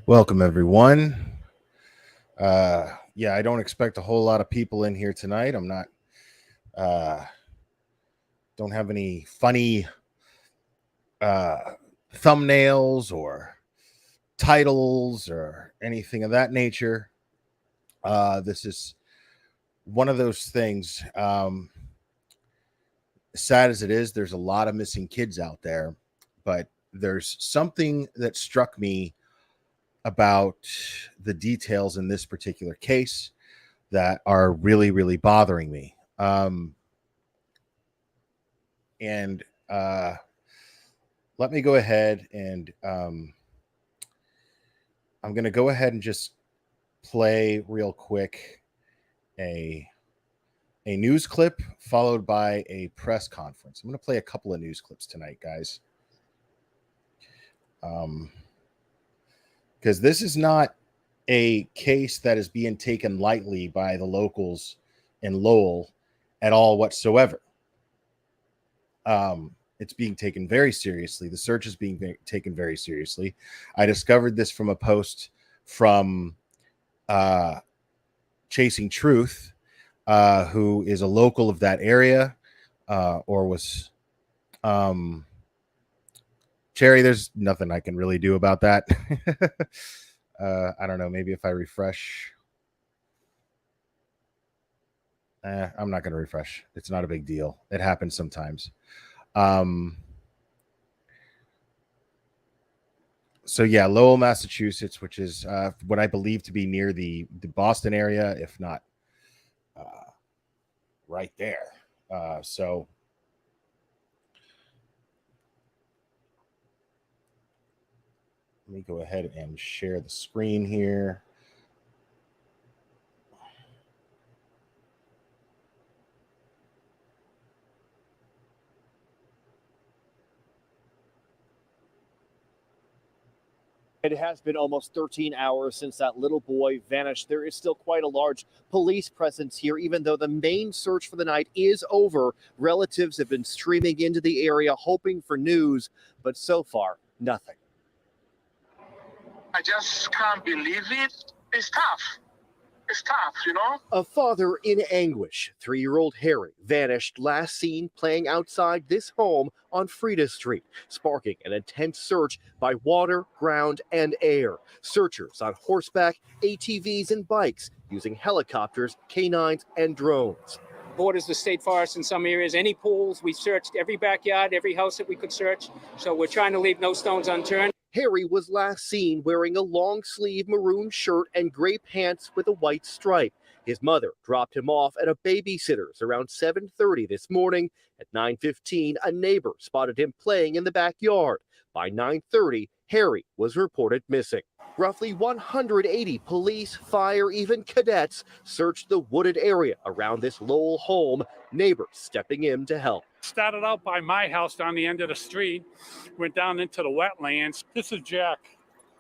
Welcome, everyone. Yeah, I don't expect a whole lot of people in here tonight. I'm not, uh, don't have any funny uh, thumbnails or titles or anything of that nature. This is one of those things. Sad as it is, there's a lot of missing kids out there, but there's something that struck me about the details in this particular case that are really, really bothering me. And let me go ahead and I'm going to go ahead and just play real quick a news clip followed by a press conference. I'm going to play a couple of news clips tonight, guys. Because this is not a case that is being taken lightly by the locals in Lowell at all whatsoever. It's being taken very seriously. The search is being taken very seriously. I discovered this from a post from Chasing Truth, who is a local of that area, or was Cherry. There's nothing I can really do about that. I don't know. Maybe if I refresh. I'm not going to refresh. It's not a big deal. It happens sometimes. So yeah, Lowell, Massachusetts, which is what I believe to be near the Boston area, if not right there. So let me go ahead and share the screen here. It has been almost 13 hours since that little boy vanished. There is still quite a large police presence here, even though the main search for the night is over. Relatives have been streaming into the area hoping for news, but so far, nothing. I just can't believe it. It's tough. It's tough, you know? A father in anguish. 3-year-old Harry vanished, last seen playing outside this home on Frida Street, sparking an intense search by water, ground, and air. Searchers on horseback, ATVs, and bikes using helicopters, canines, and drones. Borders with state forests in some areas, any pools. We searched every backyard, every house that we could search. So we're trying to leave no stones unturned. Harry was last seen wearing a long-sleeve maroon shirt and gray pants with a white stripe. His mother dropped him off at a babysitter's around 7:30 this morning. At 9:15, a neighbor spotted him playing in the backyard. By 9:30, Harry was reported missing. Roughly 180 police, fire, even cadets searched the wooded area around this Lowell home, neighbors stepping in to help. Started out by my house down the end of the street, went down into the wetlands. This is Jack.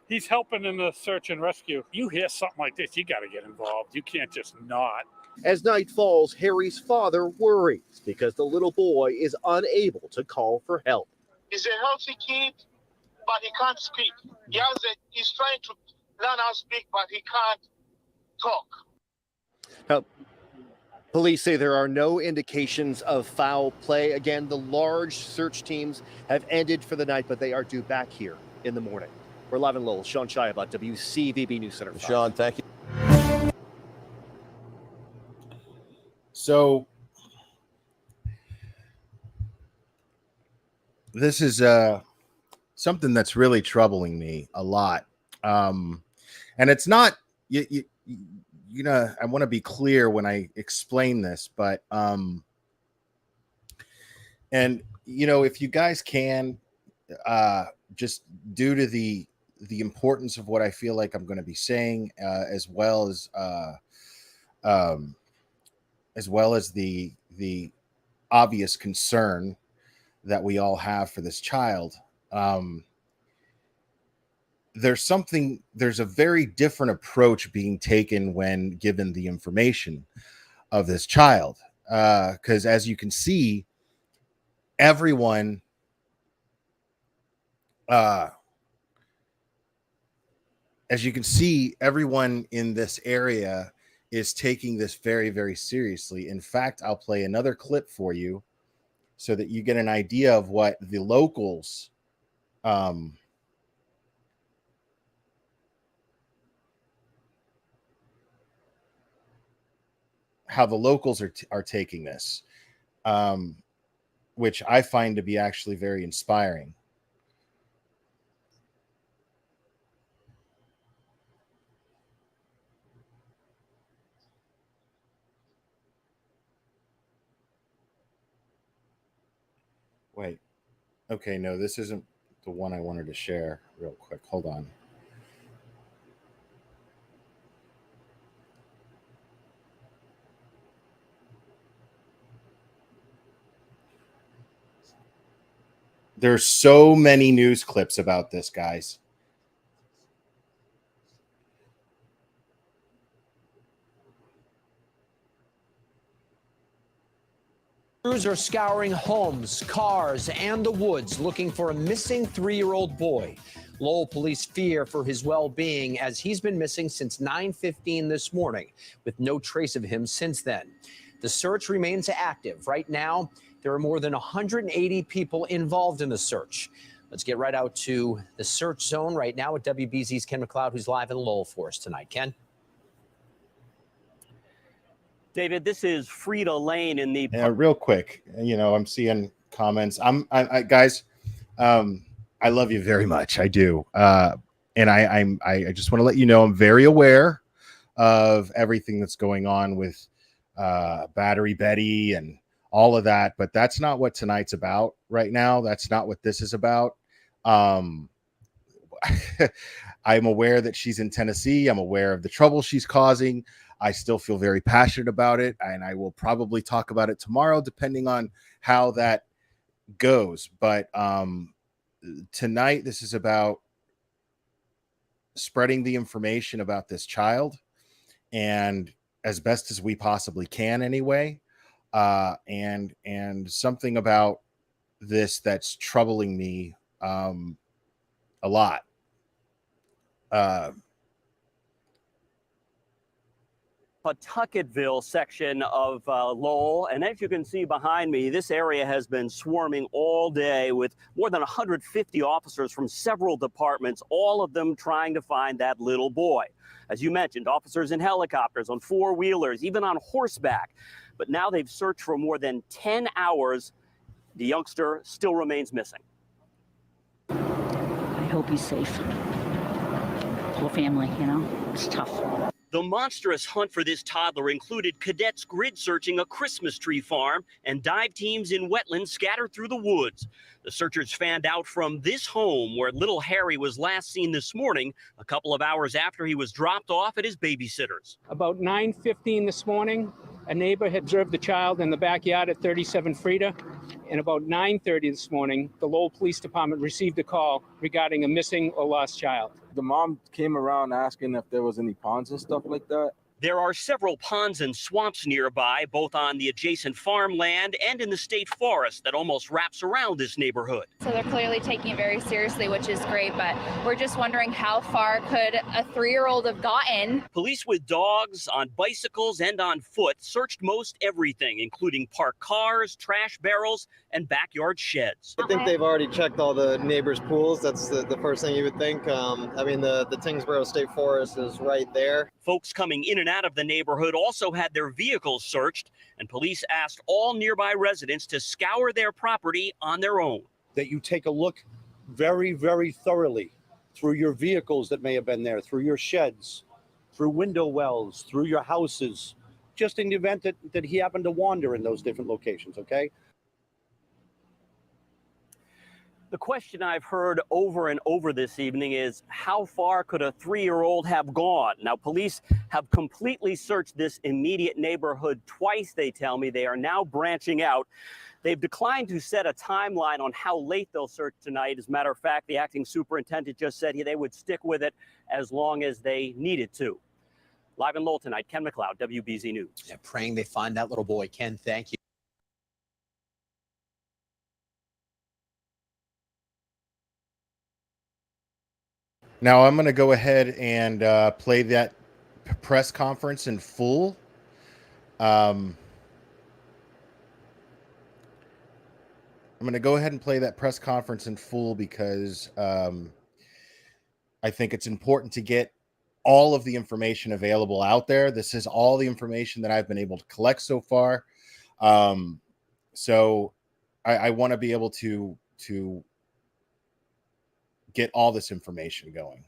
He's helping in the search and rescue. You hear something like this, you got to get involved. You can't just not. As night falls, Harry's father worries because the little boy is unable to call for help. He's a healthy kid, but he can't speak. He's trying to learn how to speak, but he can't talk. Now, police say there are no indications of foul play. Again, the large search teams have ended for the night, but they are due back here in the morning. We're live in Lowell. Sean Chiabat, WCVB News Center. Sean, thank you. So this is something that's really troubling me a lot. And it's not, you know, I want to be clear when I explain this, but, and, you know, if you guys can, just due to the importance of what I feel like I'm going to be saying, as well as the obvious concern that we all have for this child, there's a very different approach being taken when given the information of this child. Because as you can see, everyone as you can see, everyone in this area is taking this very, very seriously. In fact, I'll play another clip for you so that you get an idea of what the locals how the locals are taking this, which I find to be actually very inspiring. Wait, okay, no, this isn't the one I wanted to share real quick. Hold on. There's so many news clips about this, guys. Crews are scouring homes, cars, and the woods looking for a missing 3-year-old boy. Lowell police fear for his well-being as he's been missing since 9:15 this morning, with no trace of him since then. The search remains active. Right now, there are more than 180 people involved in the search. Let's get right out to the search zone right now with WBZ's Ken McLeod, who's live in Lowell for us tonight. Ken? David, this is Frida Lane in the... Real quick, I'm seeing comments. I guys, I love you very much. I do. And I just want to let you know I'm very aware of everything that's going on with Battery Betty and all of that, but that's not what tonight's about right now. That's not what this is about. I'm aware that she's in Tennessee. I'm aware of the trouble she's causing. I still feel very passionate about it, and I will probably talk about it tomorrow, depending on how that goes. But tonight, this is about spreading the information about this child, and as best as we possibly can, anyway. And something about this that's troubling me a lot. Pawtucketville section of Lowell. And as you can see behind me, this area has been swarming all day with more than 150 officers from several departments, all of them trying to find that little boy. As you mentioned, officers in helicopters, on four-wheelers, even on horseback. But now they've searched for more than 10 hours. The youngster still remains missing. I hope he's safe. Whole family, it's tough. The monstrous hunt for this toddler included cadets grid searching a Christmas tree farm and dive teams in wetlands scattered through the woods. The searchers fanned out from this home where little Harry was last seen this morning, a couple of hours after he was dropped off at his babysitter's. About 9:15 this morning, a neighbor had observed the child in the backyard at 37 Frida. And about 9:30 this morning, the Lowell Police Department received a call regarding a missing or lost child. The mom came around asking if there was any ponds and stuff like that. There are several ponds and swamps nearby, both on the adjacent farmland and in the state forest that almost wraps around this neighborhood. So they're clearly taking it very seriously, which is great, but we're just wondering how far could a 3-year-old have gotten? Police with dogs, on bicycles, and on foot searched most everything, including parked cars, trash barrels, and backyard sheds. I think they've already checked all the neighbors' pools. That's the first thing you would think. The Tingsboro State Forest is right there. Folks coming in and out of the neighborhood also had their vehicles searched, and police asked all nearby residents to scour their property on their own. That you take a look very, very thoroughly through your vehicles that may have been there, through your sheds, through window wells, through your houses, just in the event that he happened to wander in those different locations, okay? The question I've heard over and over this evening is, how far could a 3-year-old have gone? Now, police have completely searched this immediate neighborhood twice, they tell me. They are now branching out. They've declined to set a timeline on how late they'll search tonight. As a matter of fact, the acting superintendent just said they would stick with it as long as they needed to. Live in Lowell tonight, Ken McLeod, WBZ News. Yeah, praying they find that little boy. Ken, thank you. Now I'm going to go ahead and play that press conference in full. I'm going to go ahead and play that press conference in full because I think it's important to get all of the information available out there. This is all the information that I've been able to collect so far. So I want to be able to get all this information going.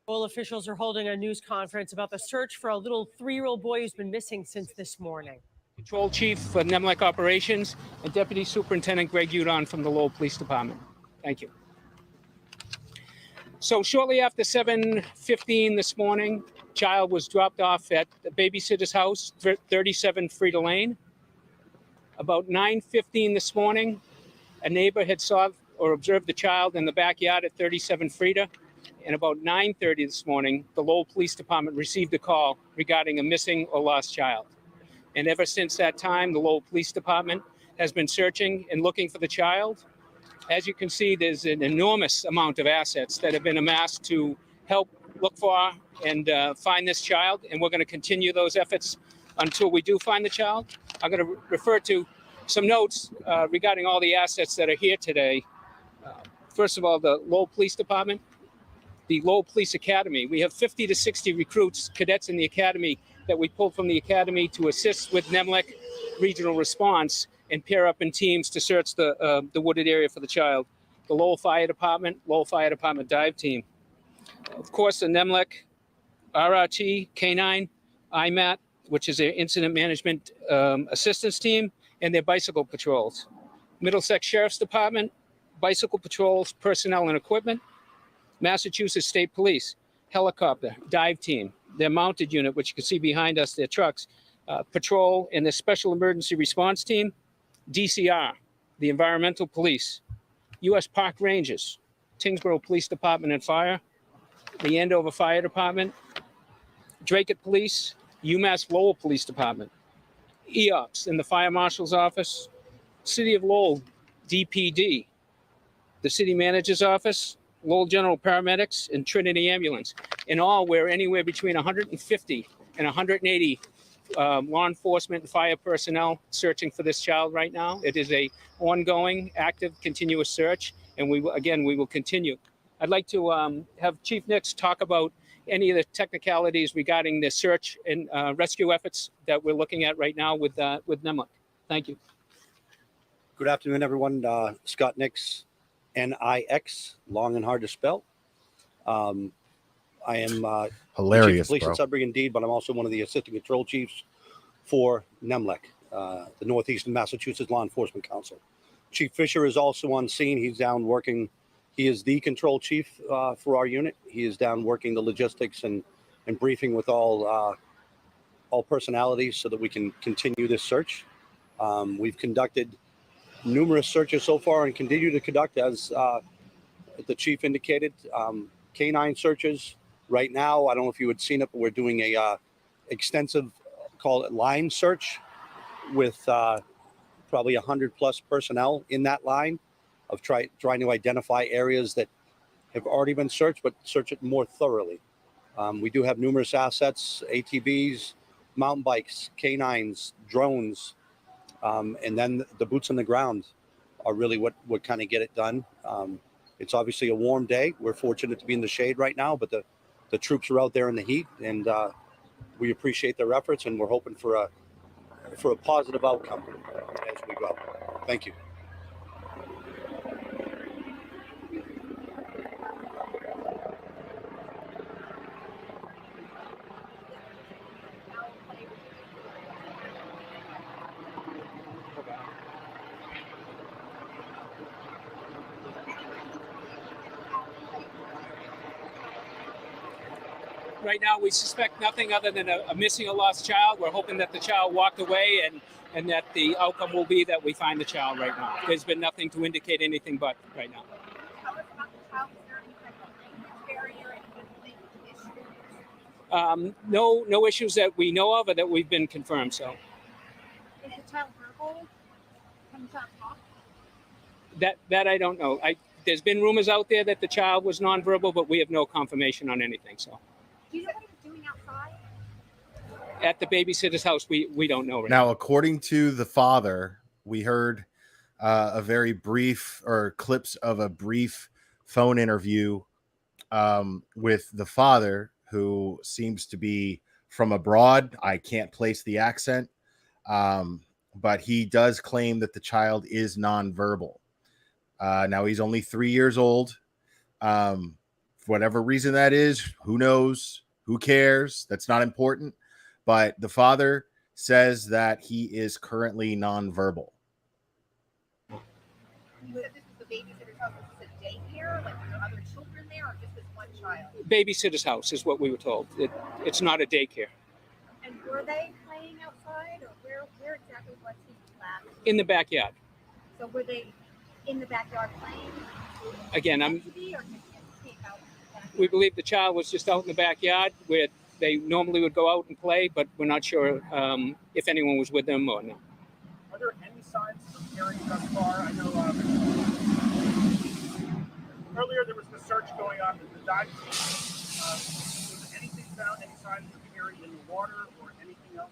Lowell officials are holding a news conference about the search for a little 3-year-old boy who's been missing since this morning. Patrol Chief for NEMLEC Operations and Deputy Superintendent Greg Udon from the Lowell Police Department. Thank you. So shortly after 7:15 this morning, child was dropped off at the babysitter's house, 37 Frida Lane. About 9:15 this morning, a neighbor had saw or observed the child in the backyard at 37 Frida. And about 9:30 this morning, the Lowell Police Department received a call regarding a missing or lost child. And ever since that time, the Lowell Police Department has been searching and looking for the child. As you can see, there's an enormous amount of assets that have been amassed to help look for and find this child. And we're going to continue those efforts until we do find the child. I'm going to refer to some notes regarding all the assets that are here today. First of all, the Lowell Police Department, the Lowell Police Academy. We have 50 to 60 recruits, cadets in the academy that we pulled from the academy to assist with NEMLEC regional response and pair up in teams to search the wooded area for the child. The Lowell Fire Department dive team. Of course, the NEMLEC, RRT, K9, IMAT, which is their incident management assistance team, and their bicycle patrols. Middlesex Sheriff's Department, bicycle patrols, personnel and equipment. Massachusetts State Police, helicopter, dive team, their mounted unit, which you can see behind us, their trucks, patrol, and the Special Emergency Response Team, DCR, the Environmental Police, U.S. Park Rangers, Tingsboro Police Department and Fire, the Andover Fire Department, Dracut Police, UMass Lowell Police Department, EOPS in the Fire Marshal's Office, City of Lowell, DPD, the City Manager's Office, Lowell General Paramedics, and Trinity Ambulance. In all, we're anywhere between 150 and 180 law enforcement and fire personnel searching for this child right now. It is a ongoing, active, continuous search, and we will continue. I'd like to have Chief Nix talk about any of the technicalities regarding the search and rescue efforts that we're looking at right now with NEMLEC. Thank you. Good afternoon, everyone. Scott Nix, N-I-X, long and hard to spell. I am hilarious, Chief of Police bro. in Sudbury, indeed, but I'm also one of the assistant control chiefs for NEMLEC, the Northeastern Massachusetts Law Enforcement Council. Chief Fisher is also on scene. He's down working. He is the control chief for our unit. He is down working the logistics and briefing with all personalities so that we can continue this search. We've conducted numerous searches so far and continue to conduct, as the chief indicated, canine searches. Right now, I don't know if you had seen it, but we're doing a extensive, call it line search with probably 100+ personnel in that line of trying to identify areas that have already been searched, but search it more thoroughly. We do have numerous assets, ATVs, mountain bikes, canines, drones, and then the boots on the ground are really what kind of get it done. It's obviously a warm day. We're fortunate to be in the shade right now, but the troops are out there in the heat, and we appreciate their efforts, and we're hoping for a positive outcome as we go. Thank you. Right now, we suspect nothing other than a missing or lost child. We're hoping that the child walked away and that the outcome will be that we find the child right now. There's been nothing to indicate anything but right now. No issues that we know of or that we've been confirmed. So. Is the child verbal? Can the child talk? That I don't know. There's been rumors out there that the child was nonverbal, but we have no confirmation on anything. So. Do you know what he was doing outside? At the babysitter's house, we don't know. Right now, according to the father, we heard a very brief or clips of a brief phone interview with the father, who seems to be from abroad. I can't place the accent, but he does claim that the child is nonverbal. Now he's only 3 years old. For whatever reason that is, who knows? Who cares? That's not important. But the father says that he is currently nonverbal. This is the babysitter's house. Is this a daycare? Like, are there other children there, or just this one child? Babysitter's house is what we were told. It's not a daycare. And were they playing outside, or where exactly was he last? In the backyard. So were they in the backyard playing? Again, we believe the child was just out in the backyard where they normally would go out and play, but we're not sure if anyone was with them or not. Are there any signs of hearing thus far? I know earlier there was the search going on at the dive team. Was anything found, any signs of hearing in the water or anything else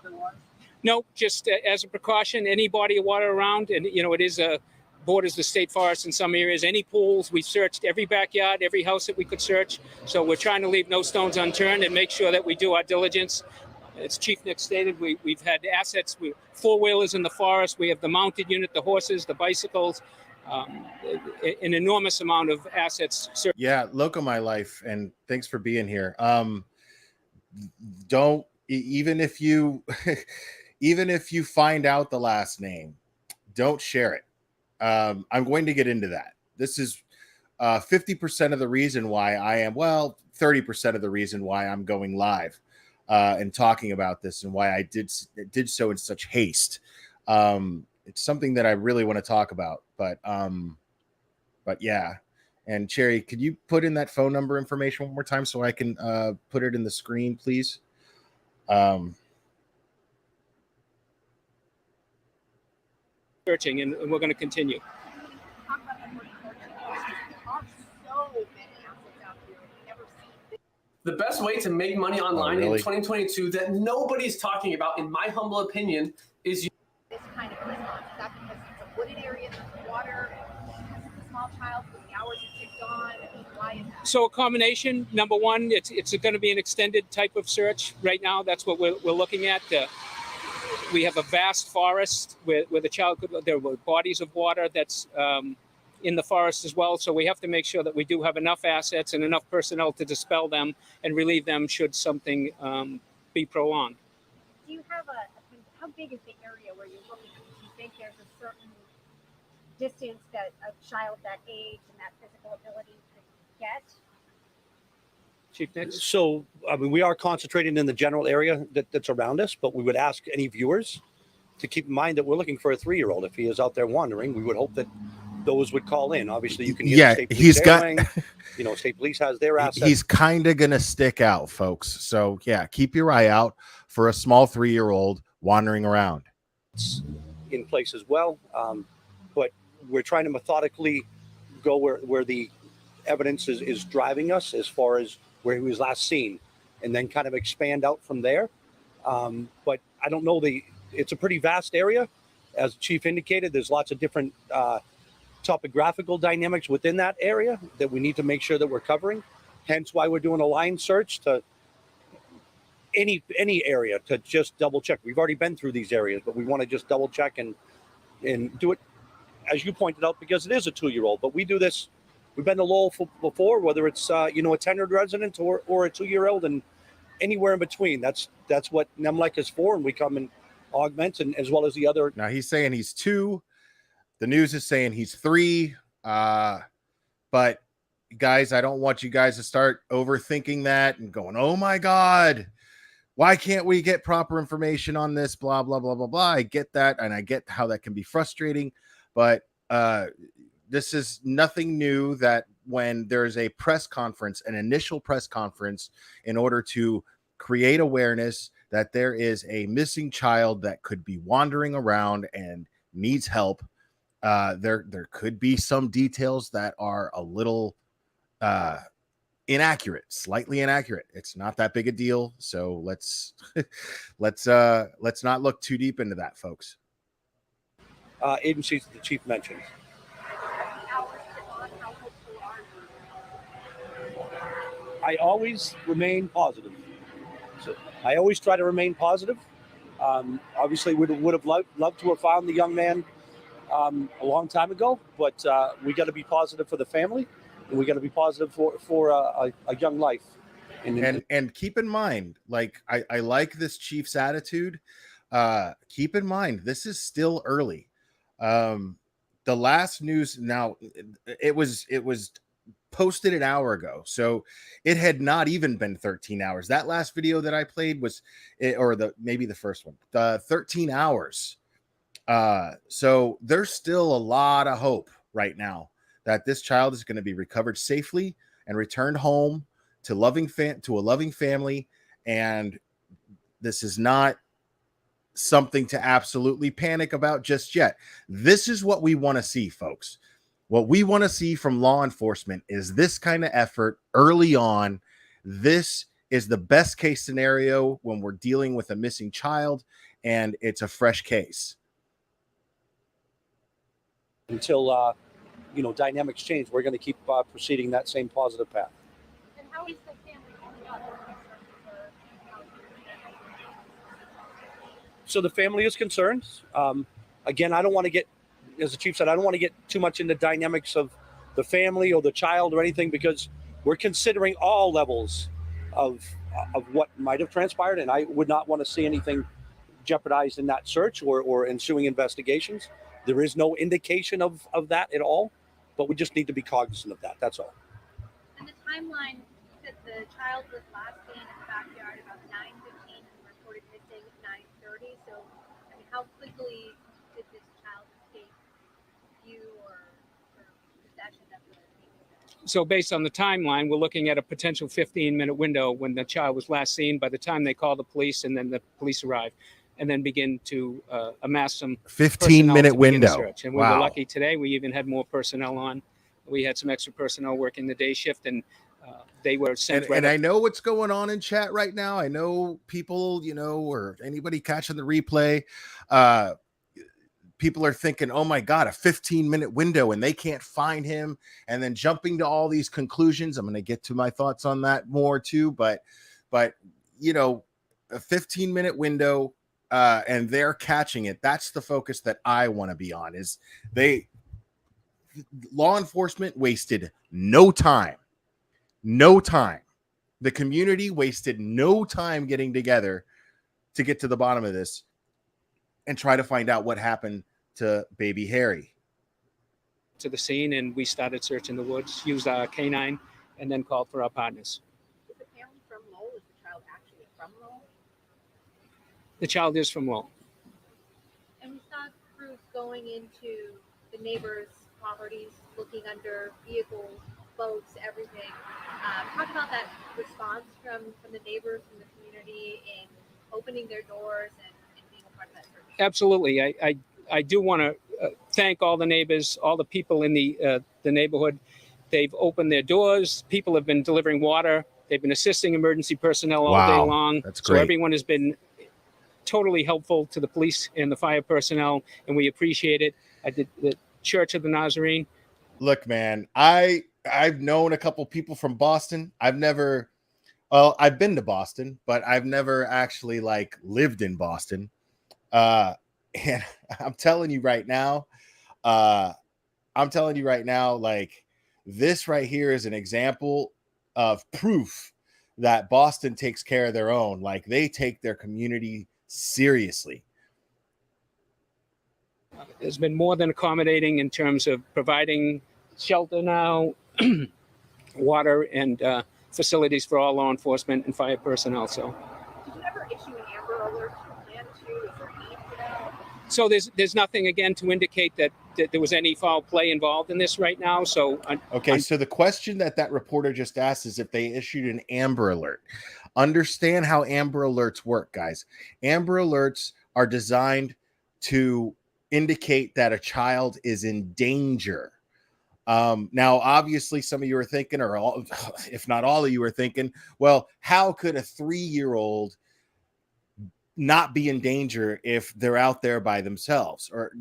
otherwise? No, just as a precaution, any body of water around, and it is borders the state forest in some areas. Any pools, we've searched every backyard, every house that we could search. So we're trying to leave no stones unturned and make sure that we do our diligence. As Chief Nick stated, we've had assets, four-wheelers in the forest. We have the mounted unit, the horses, the bicycles, an enormous amount of assets. Yeah, Loco My Life, and thanks for being here. Don't, even if you find out the last name, don't share it. I'm going to get into that. This is 50% of the reason why 30% of the reason why I'm going live and talking about this, and why I did so in such haste. It's something that I really want to talk about, but yeah. And Cherry, could you put in that phone number information one more time so I can put it in the screen, please? Searching, and we're going to continue. The best way to make money online in 2022 that nobody's talking about, in my humble opinion, is this kind of response. Is that because it's a wooded area, there's water, because it's a small child, the hours are ticked on? Why is that? So a combination. Number one, it's going to be an extended type of search. Right now, that's what we're looking at. We have a vast forest where the child could. There were bodies of water that's in the forest as well. So we have to make sure that we do have enough assets and enough personnel to dispel them and relieve them should something be prolonged. Do you have how big is the area where you're looking at? Do you think there's a certain distance that a child that age and that physical ability could get? Chief Nick? So, I mean, we are concentrating in the general area that's around us, but we would ask any viewers to keep in mind that we're looking for a 3-year-old. If he is out there wandering, we would hope that those would call in. Obviously, you can hear the state police state police has their assets. He's kind of going to stick out, folks. So, yeah, keep your eye out for a small 3-year-old wandering around. In place as well. But we're trying to methodically go where the evidence is driving us as far as where he was last seen, and then kind of expand out from there. But I don't know, it's a pretty vast area. As Chief indicated, there's lots of different topographical dynamics within that area that we need to make sure that we're covering. Hence why we're doing a line search to any area to just double check. We've already been through these areas, but we want to just double check and do it, as you pointed out, because it is a 2-year-old. But we do this. We've been to Lowell before, whether it's a tenured resident or a 2-year-old, and anywhere in between. That's what NEMLEC is for, and we come and augment, and as well as the other. Now he's saying he's 2. The news is saying he's 3. But guys, I don't want you guys to start overthinking that and going, "Oh my God, why can't we get proper information on this?" Blah blah blah blah blah. I get that, and I get how that can be frustrating, but this is nothing new that when there's a press conference, an initial press conference, in order to create awareness that there is a missing child that could be wandering around and needs help. There could be some details that are a little inaccurate, slightly inaccurate. It's not that big a deal, so let's not look too deep into that, folks. Agencies that the chief mentioned. I always remain positive. So I always try to remain positive. Obviously, would have loved to have found the young man a long time ago, but we got to be positive for the family, and we got to be positive for a young life. And keep in mind, like I like this chief's attitude. Keep in mind, this is still early. The last news, now it was posted an hour ago, so it had not even been 13 hours. That last video that I played was, or maybe the first one, 13 hours. So there's still a lot of hope right now that this child is going to be recovered safely and returned home to a loving family. And this is not something to absolutely panic about just yet. This is what we want to see, folks. What we want to see from law enforcement is this kind of effort early on. This is the best case scenario when we're dealing with a missing child and it's a fresh case. Until dynamics change, we're going to keep proceeding that same positive path. And how is the family holding up? So the family is concerned. Again, I don't want to get, as the chief said, I don't want to get too much into dynamics of the family or the child or anything, because we're considering all levels of what might have transpired, and I would not want to see anything jeopardized in that search or ensuing investigations. There is no indication of that at all, but we just need to be cognizant of that. That's all. And the timeline, that the child was last seen in the backyard about 9:15 and reported missing at 9:30. So, I mean, how quickly did this child escape view or possession of the vehicle? So based on the timeline, we're looking at a potential 15-minute window when the child was last seen by the time they called the police, and then the police arrived and then begin to amass some 15-minute window. Search. And we were lucky today. We even had more personnel on. We had some extra personnel working the day shift, and they were sent. And I know what's going on in chat right now. I know people, or anybody catching the replay, people are thinking, oh my God, a 15-minute window and they can't find him, and then jumping to all these conclusions. I'm going to get to my thoughts on that more too, but a 15-minute window, and they're catching it. That's the focus that I want to be on. Is law enforcement wasted no time. The community wasted no time getting together to get to the bottom of this and try to find out what happened to baby Harry. To the scene, and we started searching the woods, used our canine, and then called for our partners. Is the family from Lowell? Is the child actually from Lowell? The child is from Lowell. And we saw crews going into the neighbors' properties, looking under vehicles, boats, everything. Talk about that response from the neighbors and the community in opening their doors and being a part of that search. Absolutely. I do want to thank all the neighbors, all the people in the neighborhood. They've opened their doors. People have been delivering water. They've been assisting emergency personnel all day long. That's great. So everyone has been totally helpful to the police and the fire personnel, and we appreciate it. I did the Church of the Nazarene. Look, man, I've known a couple people from Boston. I've been to Boston, but I've never actually lived in Boston. And I'm telling you right now, this right here is an example of proof that Boston takes care of their own. Like, they take their community seriously. Has been more than accommodating in terms of providing shelter now, water, and facilities for all law enforcement and fire personnel. So, did you ever issue an Amber Alert plan to? Is there a need for that? So there's nothing, again, to indicate that there was any foul play involved in this right now. So okay, so the question that reporter just asked is if they issued an Amber Alert. Understand how Amber Alerts work, guys. Amber Alerts are designed to indicate that a child is in danger. Now, obviously, some of you are thinking, or all, if not all of you are thinking, well, how could a 3-year-old not be in danger if they're out there by themselves? Or,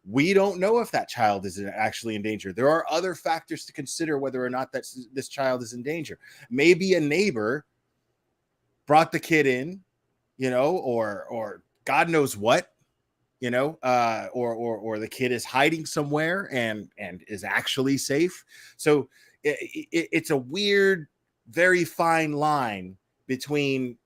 we don't know if that child is actually in danger. There are other factors to consider whether or not this child is in danger. Maybe a neighbor brought the kid in, or God knows what, or the kid is hiding somewhere and is actually safe. So it's a weird, very fine line between,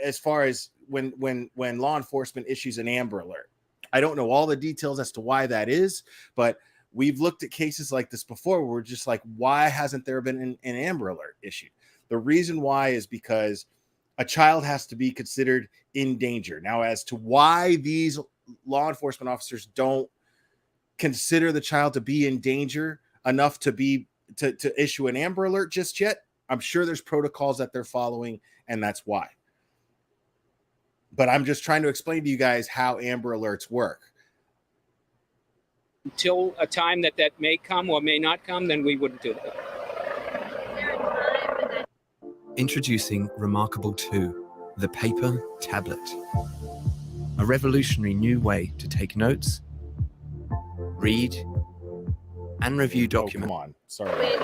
as far as when law enforcement issues an Amber Alert. I don't know all the details as to why that is, but we've looked at cases like this before where we're just like, why hasn't there been an Amber Alert issued? The reason why is because a child has to be considered in danger. Now, as to why these law enforcement officers don't consider the child to be in danger enough to issue an Amber Alert just yet, I'm sure there's protocols that they're following, and that's why. But I'm just trying to explain to you guys how Amber Alerts work. Until a time that may come or may not come, then we wouldn't do that. Introducing Remarkable 2, the paper tablet. A revolutionary new way to take notes, read, and review documents. Oh, come on. Sorry.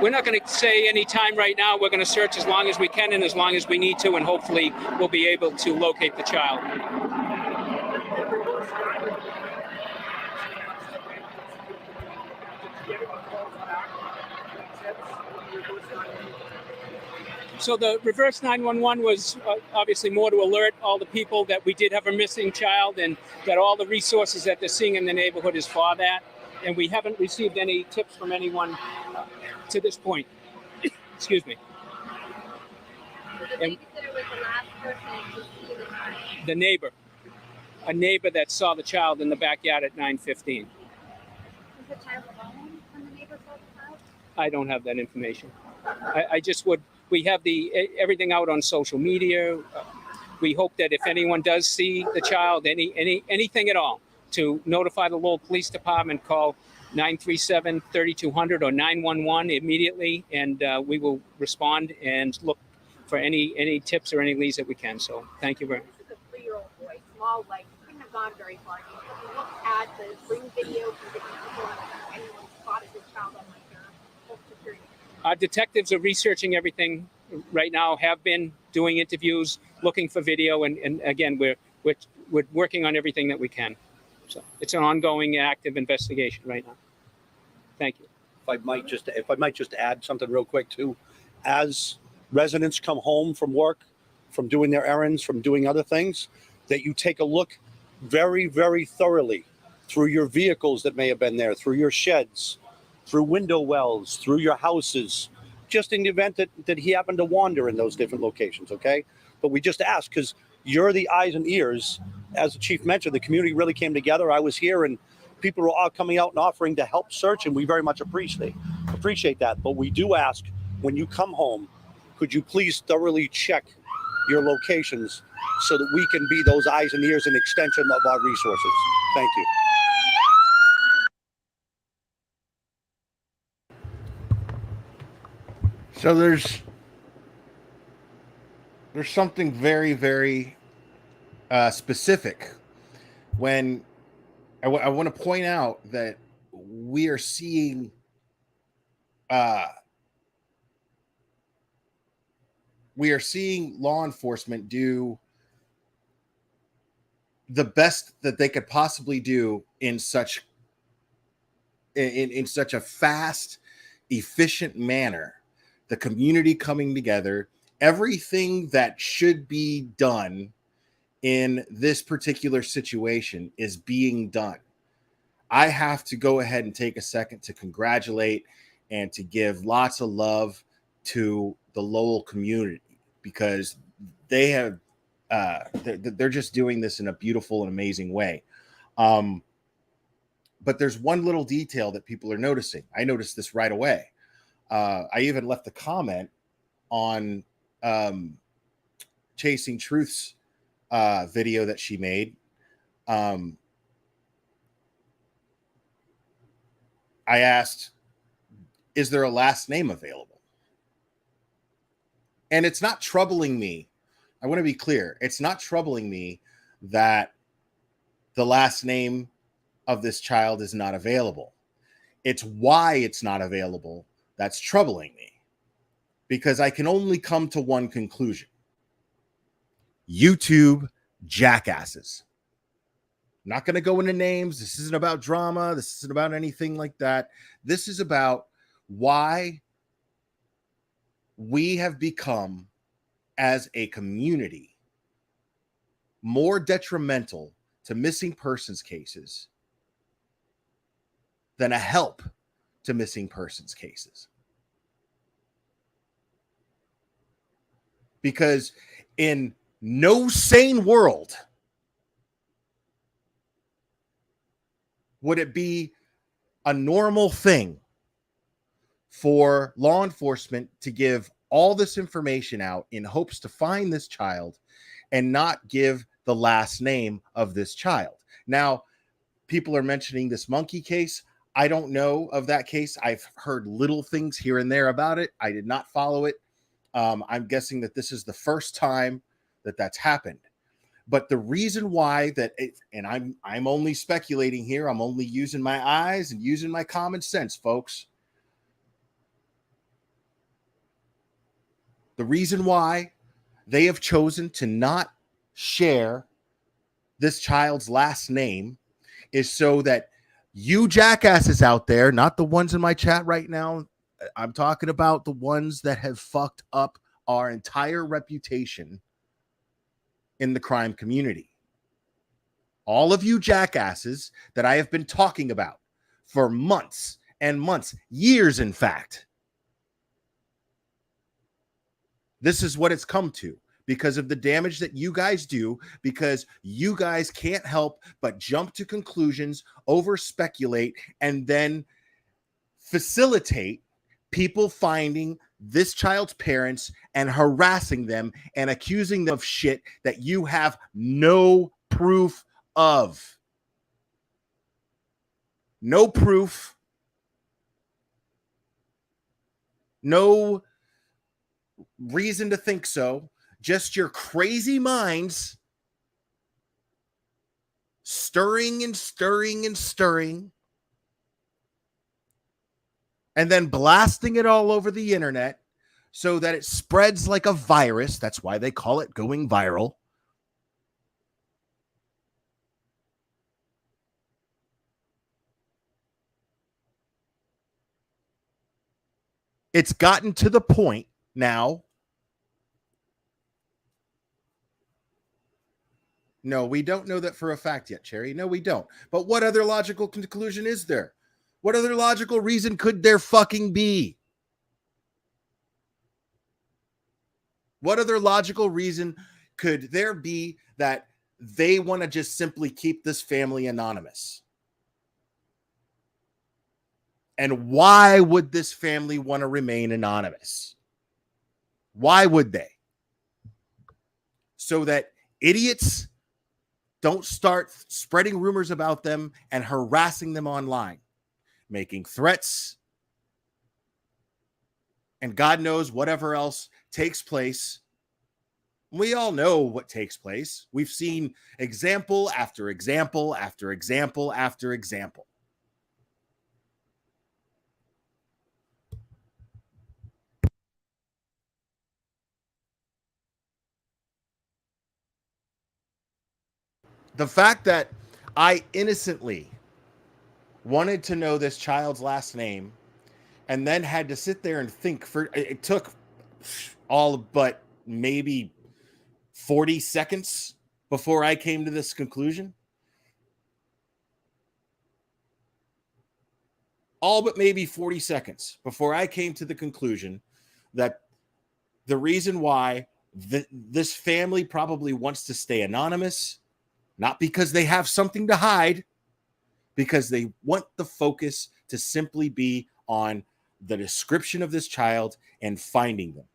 We're not going to say any time right now. We're going to search as long as we can and as long as we need to, and hopefully we'll be able to locate the child. So the reverse 911 was obviously more to alert all the people that we did have a missing child and that all the resources that they're seeing in the neighborhood is for that. And we haven't received any tips from anyone to this point. Excuse me. And the neighbor, a neighbor that saw the child in the backyard at 9:15. Was the child alone when the neighbor saw the child? I don't have that information. I just would. We have everything out on social media. We hope that if anyone does see the child, anything at all, to notify the Lowell Police Department, call 937-3200 or 911 immediately, and we will respond and look for any tips or any leads that we can. So thank you very much. This is a 3-year-old boy, small legs, couldn't have gone very far. If you look at the bring video from different people and anyone spotted this child on like their whole security. Our detectives are researching everything right now, have been doing interviews, looking for video, and again, we're working on everything that we can. So it's an ongoing, active investigation right now. Thank you. If I might just add something real quick too, as residents come home from work, from doing their errands, from doing other things, that you take a look very, very thoroughly through your vehicles that may have been there, through your sheds, through window wells, through your houses, just in the event that he happened to wander in those different locations, okay? But we just ask because you're the eyes and ears. As the chief mentioned, the community really came together. I was here and people were all coming out and offering to help search, and we very much appreciate that. But we do ask, when you come home, could you please thoroughly check your locations so that we can be those eyes and ears and extension of our resources. Thank you. So there's something very, very specific when I want to point out that we are seeing law enforcement do the best that they could possibly do in such a fast, efficient manner. The community coming together, everything that should be done in this particular situation is being done. I have to go ahead and take a second to congratulate and to give lots of love to the Lowell community, because they have they're just doing this in a beautiful and amazing way. But there's one little detail that people are noticing. I noticed this right away. I even left a comment on Chasing Truth's video that she made. I asked, is there a last name available? And it's not troubling me. I want to be clear. It's not troubling me that the last name of this child is not available. It's why it's not available that's troubling me, because I can only come to one conclusion. YouTube jackasses. I'm not going to go into names. This isn't about drama. This isn't about anything like that. This is about why we have become, as a community, more detrimental to missing persons cases than a help to missing persons cases. Because in no sane world would it be a normal thing for law enforcement to give all this information out in hopes to find this child and not give the last name of this child. Now, people are mentioning this monkey case. I don't know of that case. I've heard little things here and there about it. I did not follow it. I'm guessing that this is the first time that that's happened. But the reason why that and I'm only speculating here. I'm only using my eyes and using my common sense, folks. The reason why they have chosen to not share this child's last name is so that you jackasses out there, not the ones in my chat right now, I'm talking about the ones that have fucked up our entire reputation in the crime community. All of you jackasses that I have been talking about for months and months, years, in fact. This is what it's come to because of the damage that you guys do, because you guys can't help but jump to conclusions, over speculate, and then facilitate people finding this child's parents and harassing them and accusing them of shit that you have no proof of. No proof. No reason to think so. Just your crazy minds stirring and stirring and stirring, and then blasting it all over the internet so that it spreads like a virus. That's why they call it going viral. It's gotten to the point now. No, we don't know that for a fact yet, Cherry. No, we don't. But what other logical conclusion is there? What other logical reason could there fucking be? What other logical reason could there be that they want to just simply keep this family anonymous? And why would this family want to remain anonymous? Why would they? So that idiots don't start spreading rumors about them and harassing them online, making threats, and God knows whatever else takes place. We all know what takes place. We've seen example after example after example after example. The fact that I innocently wanted to know this child's last name and then had to sit there and think for it took all but maybe 40 seconds before I came to this conclusion. All but maybe 40 seconds before I came to the conclusion that the reason why This family probably wants to stay anonymous, not because they have something to hide, because they want the focus to simply be on the description of this child and finding them.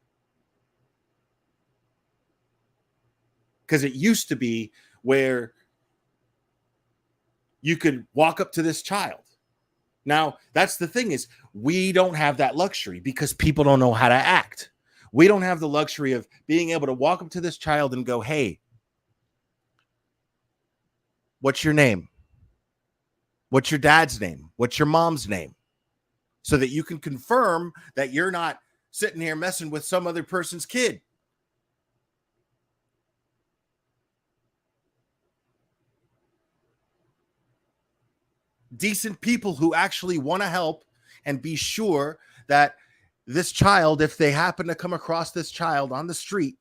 Because it used to be where you could walk up to this child. Now, that's the thing, is we don't have that luxury because people don't know how to act. We don't have the luxury of being able to walk up to this child and go, hey, what's your name? What's your dad's name? What's your mom's name? So that you can confirm that you're not sitting here messing with some other person's kid. Decent people who actually want to help and be sure that this child, if they happen to come across this child on the street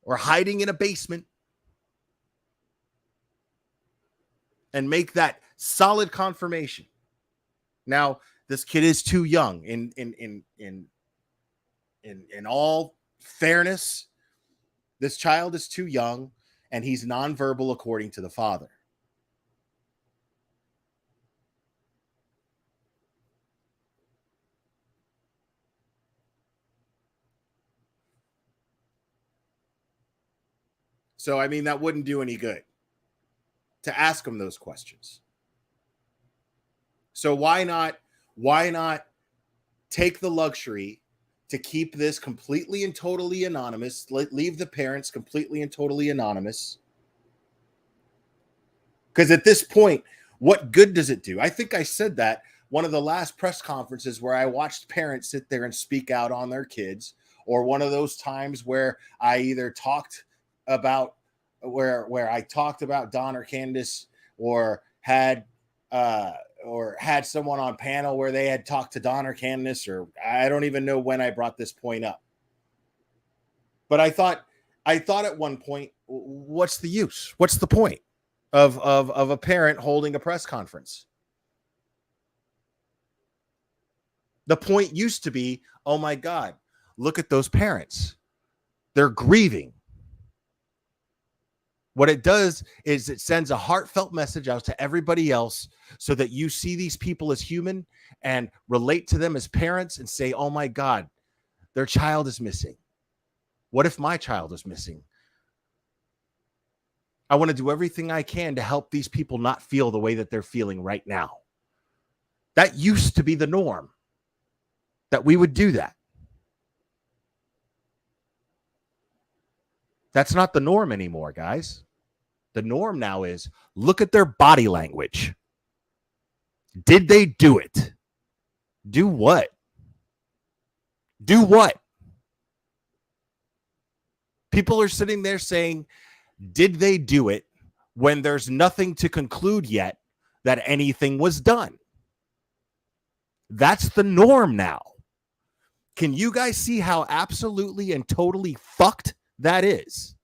or hiding in a basement, and make that solid confirmation. Now, this kid is too young. In all fairness, this child is too young, and he's nonverbal according to the father. So, I mean, that wouldn't do any good to ask him those questions. So why not take the luxury to keep this completely and totally anonymous, leave the parents completely and totally anonymous? Because at this point, what good does it do? I think I said that one of the last press conferences where I watched parents sit there and speak out on their kids, or one of those times where I either talked about where I talked about Don or Candace, or had someone on panel where they had talked to Don or Candace, or I don't even know when I brought this point up. But I thought at one point, what's the use? What's the point of a parent holding a press conference? The point used to be, oh my God, look at those parents. They're grieving. What it does is it sends a heartfelt message out to everybody else so that you see these people as human and relate to them as parents and say, oh my God, their child is missing. What if my child is missing? I want to do everything I can to help these people not feel the way that they're feeling right now. That used to be the norm, that we would do that. That's not the norm anymore, guys. The norm now is look at their body language. Did they do it? Do what? Do what? People are sitting there saying, did they do it, when there's nothing to conclude yet that anything was done? That's the norm now. Can you guys see how absolutely and totally fucked that is?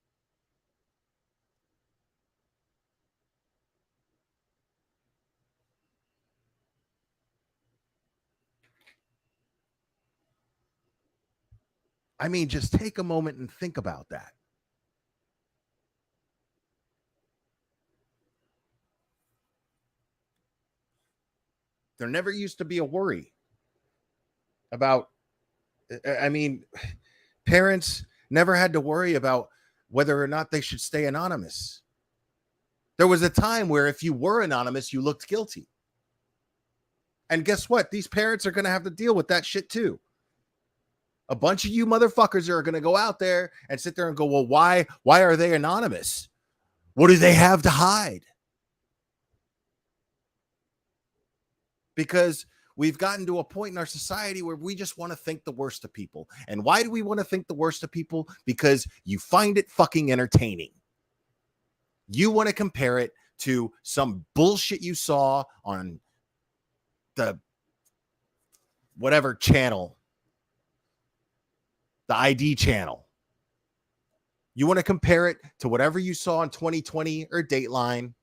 I mean, just take a moment and think about that. There never used to be a worry about, I mean, parents never had to worry about whether or not they should stay anonymous. There was a time where if you were anonymous, you looked guilty. And guess what? These parents are going to have to deal with that shit too. A bunch of you motherfuckers are going to go out there and sit there and go, well, why are they anonymous? What do they have to hide? Because we've gotten to a point in our society where we just want to think the worst of people. And why do we want to think the worst of people? Because you find it fucking entertaining. You want to compare it to some bullshit you saw on the whatever channel, the ID channel. You want to compare it to whatever you saw in 2020 or Dateline,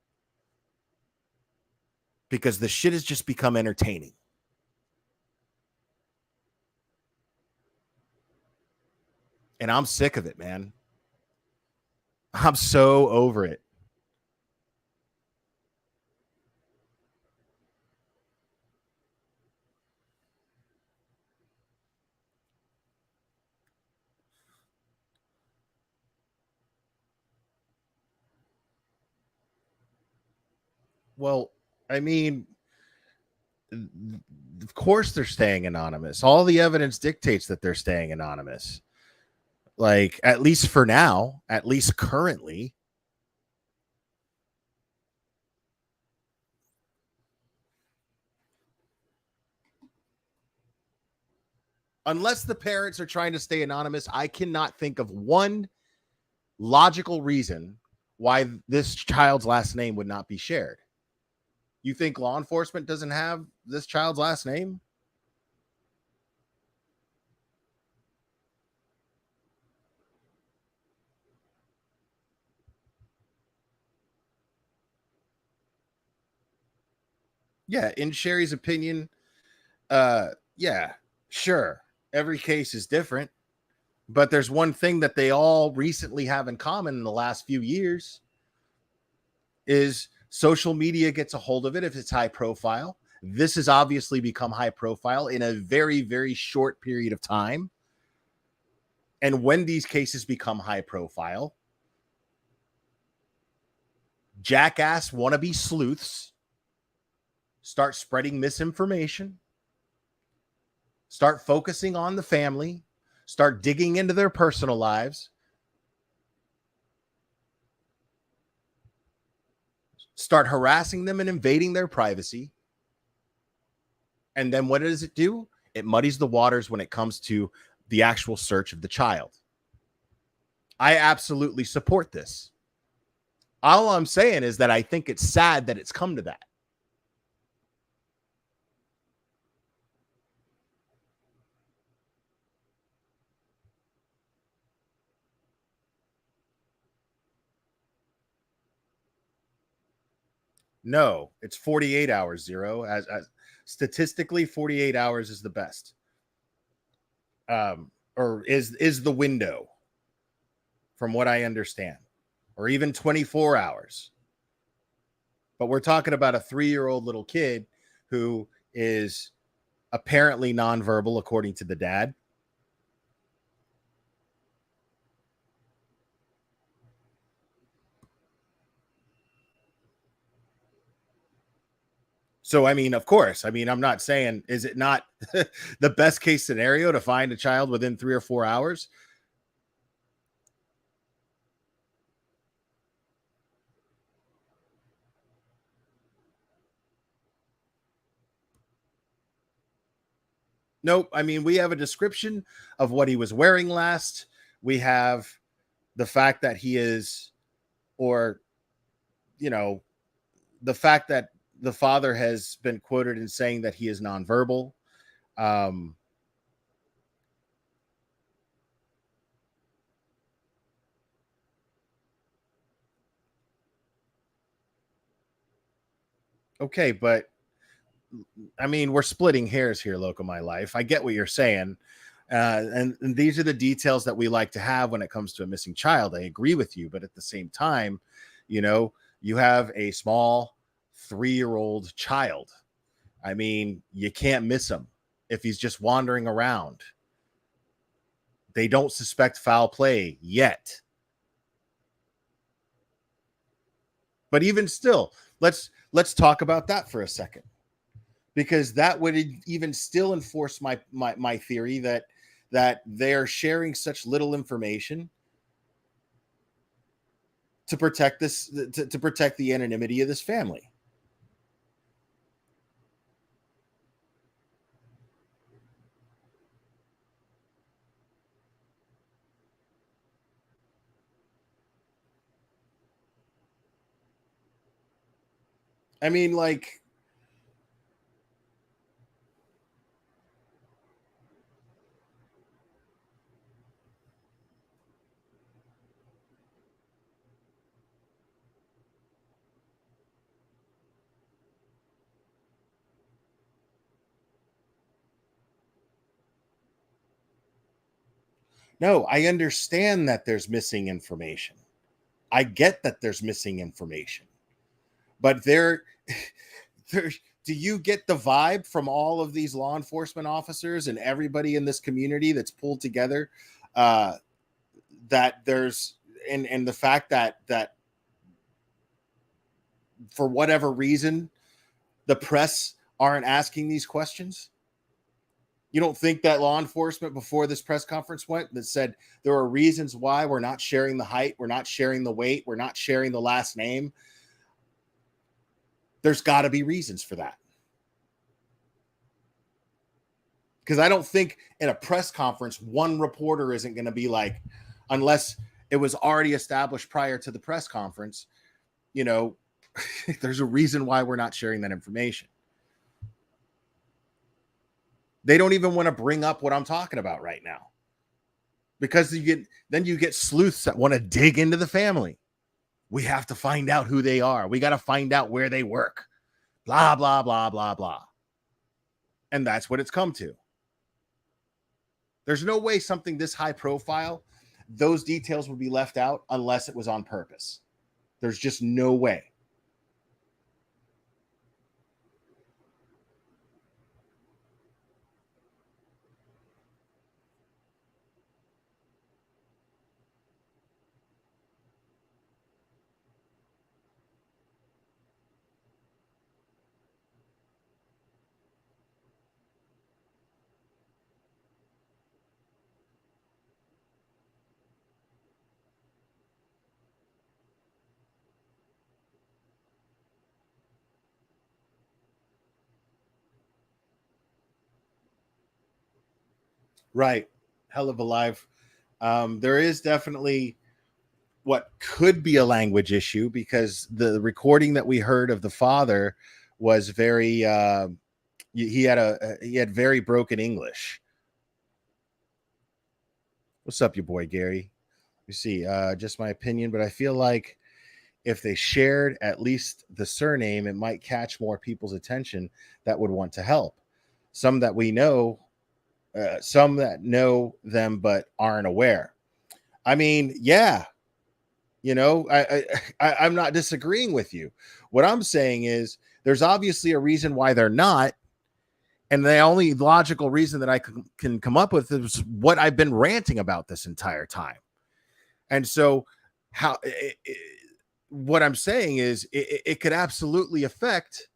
because the shit has just become entertaining. And I'm sick of it, man. I'm so over it. Well, I mean, of course they're staying anonymous. All the evidence dictates that they're staying anonymous. Like, at least for now, at least currently. Unless the parents are trying to stay anonymous, I cannot think of one logical reason why this child's last name would not be shared. You think law enforcement doesn't have this child's last name? Yeah, in Sherry's opinion, yeah, sure. Every case is different, but there's one thing that they all recently have in common in the last few years is social media gets a hold of it if it's high profile. This has obviously become high profile in a very, very short period of time. And when these cases become high profile, jackass wannabe sleuths start spreading misinformation, start focusing on the family, start digging into their personal lives, start harassing them and invading their privacy. And then what does it do? It muddies the waters when it comes to the actual search of the child. I absolutely support this. All I'm saying is that I think it's sad that it's come to that. No, it's 48 hours, Zero. As statistically, 48 hours is the best. Or is the window, from what I understand, or even 24 hours. But we're talking about a 3-year-old little kid who is apparently nonverbal, according to the dad. So, I mean, of course, I mean, I'm not saying, is it not the best case scenario to find a child within 3 or 4 hours? Nope. I mean, we have a description of what he was wearing last. We have the fact that he is, or, you know, the fact that the father has been quoted in saying that he is nonverbal. Okay, but I mean, we're splitting hairs here, Loco My Life. I get what you're saying. And these are the details that we like to have when it comes to a missing child. I agree with you. But at the same time, you know, you have a small 3-year-old child. I mean, you can't miss him if he's just wandering around. They don't suspect foul play yet. But even still, let's talk about that for a second, because that would even still enforce my theory that they're sharing such little information to protect this, to protect the anonymity of this family. I mean, like, No, I understand that there's missing information. I get that there's missing information. But there do you get the vibe from all of these law enforcement officers and everybody in this community that's pulled together that there's and the fact that for whatever reason the press aren't asking these questions? You don't think that law enforcement before this press conference went that said there are reasons why we're not sharing the height, we're not sharing the weight, we're not sharing the last name? There's got to be reasons for that. Because I don't think in a press conference, one reporter isn't going to be like, unless it was already established prior to the press conference, you know, there's a reason why we're not sharing that information. They don't even want to bring up what I'm talking about right now. Because you get sleuths that want to dig into the family. We have to find out who they are. We got to find out where they work. Blah, blah, blah, blah, blah. And that's what it's come to. There's no way something this high profile, those details would be left out unless it was on purpose. There's just no way. Right. Hell of a life. There is definitely what could be a language issue because the recording that we heard of the father was very he had very broken English. What's up, your boy Gary? You see, just my opinion, but I feel like if they shared at least the surname, it might catch more people's attention that would want to help. Some that we know, some that know them but aren't aware. I mean, yeah, you know, I'm not disagreeing with you. What I'm saying is there's obviously a reason why they're not. And the only logical reason that I can come up with is what I've been ranting about this entire time. And so what I'm saying is it could absolutely affect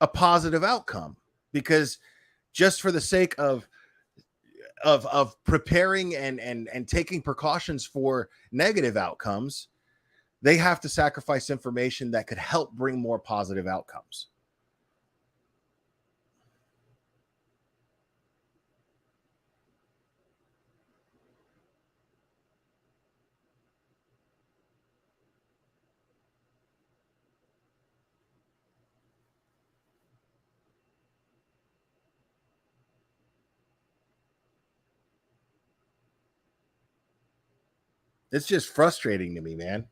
a positive outcome, because just for the sake of preparing and taking precautions for negative outcomes, they have to sacrifice information that could help bring more positive outcomes. It's just frustrating to me, man.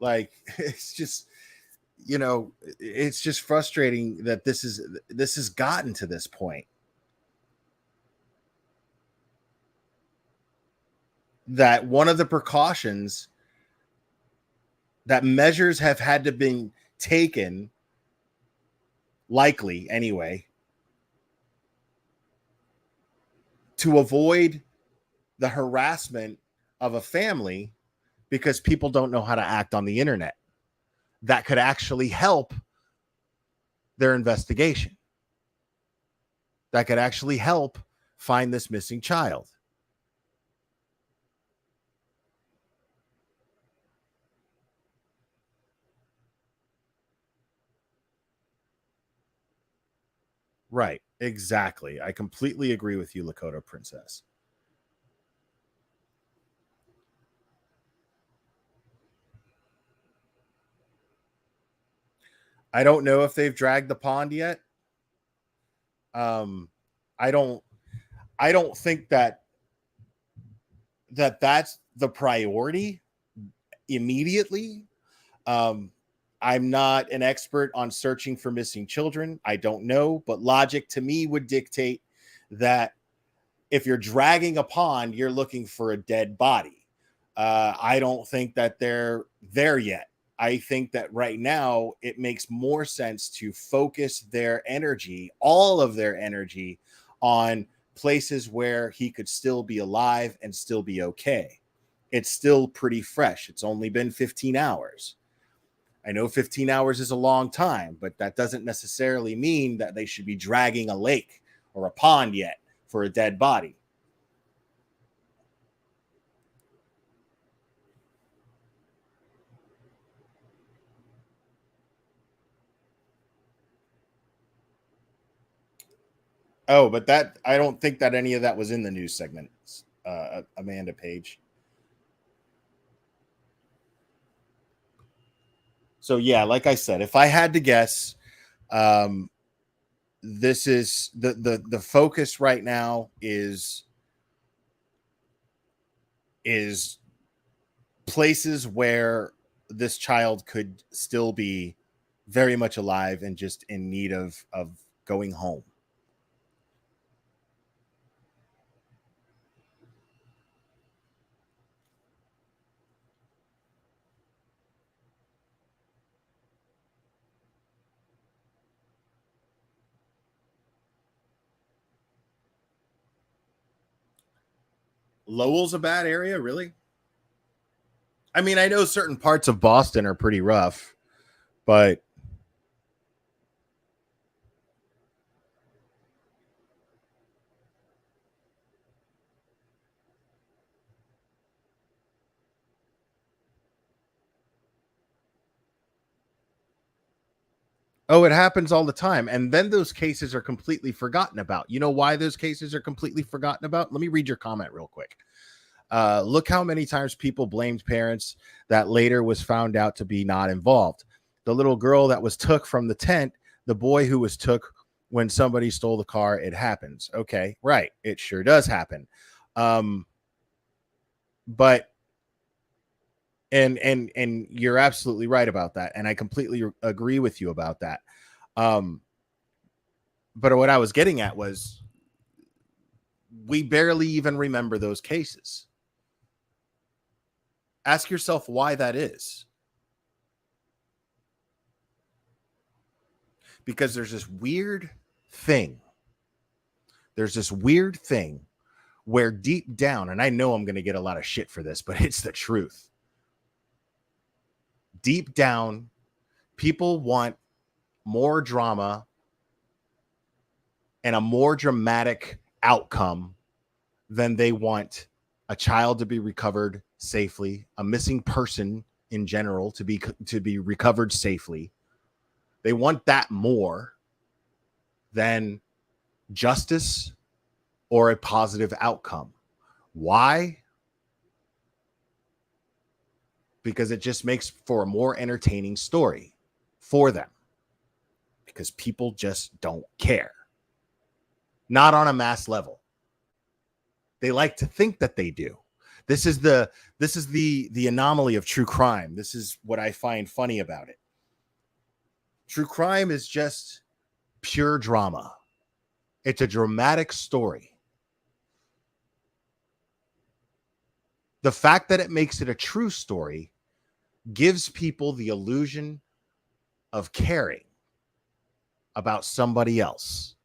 Like, it's just, you know, it's just frustrating that this has gotten to this point. That one of the precautions, that measures have had to be taken, likely anyway, to avoid the harassment of a family because people don't know how to act on the internet. That could actually help their investigation. That could actually help find this missing child. Right. Exactly. I completely agree with you, Lakota Princess. I don't know if they've dragged the pond yet. I don't think that's the priority immediately. I'm not an expert on searching for missing children. I don't know, but logic to me would dictate that If you're dragging a pond, you're looking for a dead body. I don't think that they're there yet. I think that right now it makes more sense to focus their energy, all of their energy, on places where he could still be alive and still be okay. It's still pretty fresh. It's only been 15 hours. I know 15 hours is a long time, but that doesn't necessarily mean that they should be dragging a lake or a pond yet for a dead body. Oh, but that I don't think that any of that was in the news segment, Amanda Page. So yeah, like I said, if I had to guess, this is the focus right now is places where this child could still be very much alive and just in need of going home. Lowell's a bad area, really? I mean, I know certain parts of Boston are pretty rough, but oh, it happens all the time. And then those cases are completely forgotten about. You know why those cases are completely forgotten about? Let me read your comment real quick. Look how many times people blamed parents that later was found out to be not involved. The little girl that was took from the tent, the boy who was took when somebody stole the car, it happens. Okay, right. It sure does happen. But and you're absolutely right about that. And I completely agree with you about that. But what I was getting at was we barely even remember those cases. Ask yourself why that is. Because there's this weird thing. There's this weird thing where deep down, and I know I'm going to get a lot of shit for this, but it's the truth. Deep down, people want more drama and a more dramatic outcome than they want a child to be recovered safely, a missing person in general to be recovered safely. They want that more than justice or a positive outcome. Why? Because it just makes for a more entertaining story for them. Because people just don't care. Not on a mass level. They like to think that they do. This is the anomaly of true crime. This is what I find funny about it. True crime is just pure drama. It's a dramatic story. The fact that it makes it a true story gives people the illusion of caring about somebody else.